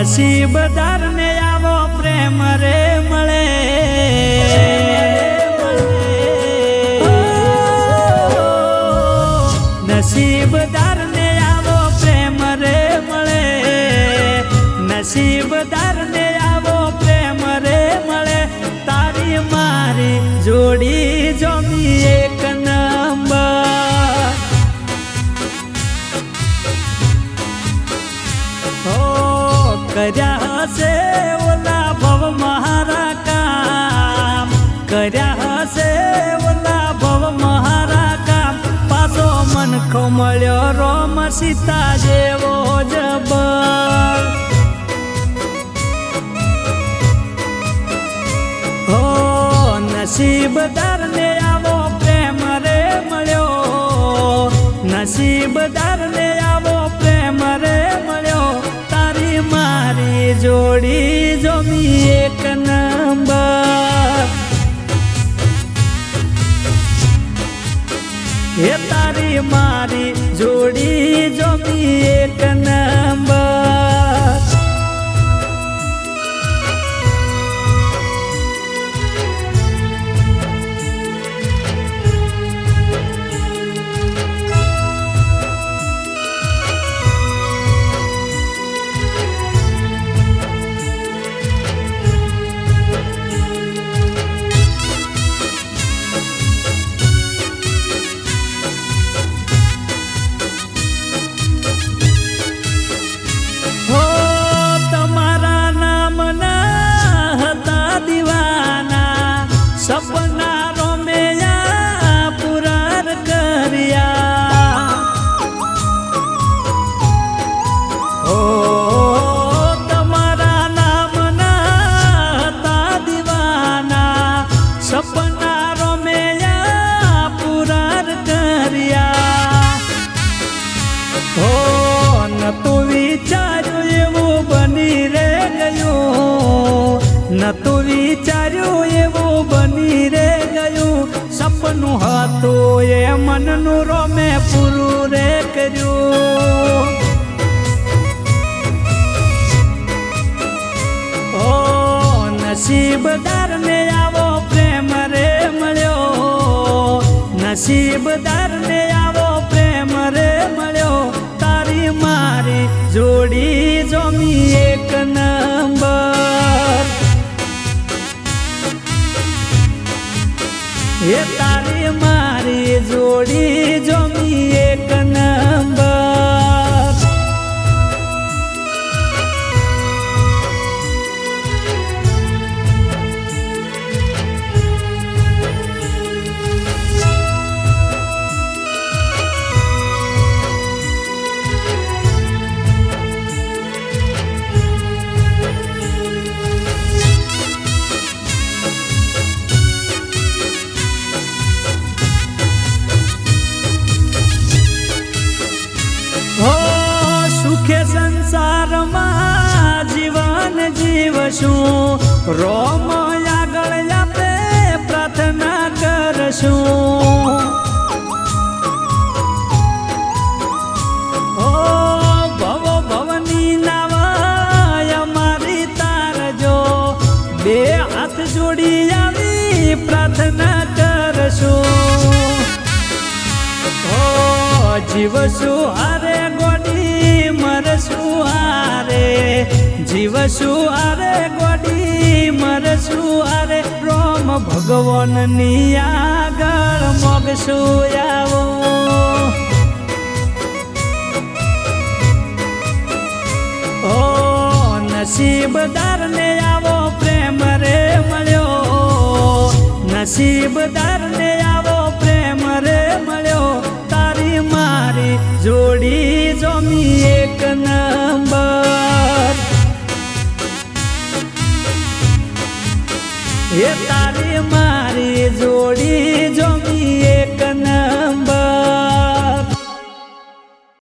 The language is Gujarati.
નસીબદાર ને આવો પ્રેમ રે મળે નસીબદાર ને આવો પ્રેમ રે મળે નસીબદાર ને આવો પ્રેમ રે મળે તારી મારી જોડી જમી એક નંબર કર્યા હશે ઓલા ભવ મહારા કામ કર્યા હશે ઓલા ભવ મહારા કામ પાછો મનખો મળ્યો રોમ સીતા જેવો જબર હો નસીબદાર ને આવો પ્રેમ રે મળ્યો નસીબદાર ને આવો પ્રેમ રે મળ્યો મારી જોડી જમી એક નંબર હે તારી મારી જોડી જમી એક નંબર સપના રોમેયા પુરાર કર્યા ઓ તમારા નામના હતા દીવાના સપના રોમેયા પુરાર કર્યા હો નતું વિચાર્યું એવું બની રે ગયું નતું વિચાર્યું એવું બની રે ગયું સપનું હતું એ મનનું રોમે પૂરું રે કર્યું ઓ નસીબદાર ને આવો પ્રેમ રે મળ્યો નસીબદાર ને આવો પ્રેમ રે મળ્યો તારી મારી જોડી જમી એક નંબર એ તારી મારી જોડી જમી એક નંબર સુખે સંસારમાં જીવન જીવશું રોમ આગળ આપે પ્રાર્થના કરશું ઓ ભવ ભવની નાવાય અમારી તારજો બે હાથ જોડી આવી પ્રાર્થના કરશું ઓ જીવશું હારે ગોડી મરશું હારે જીવશું હારે ગોડી મરશું હારે રોમ ભગવાનની આગળ મોગશું આવો ઓ નસીબદાર ને આવો પ્રેમ રે મળ્યો નસીબદાર ને આવો પ્રેમ રે મળ્યો તારી મારી જોડી જમી એક નંબર એ તારી મારી જોડી જમી એક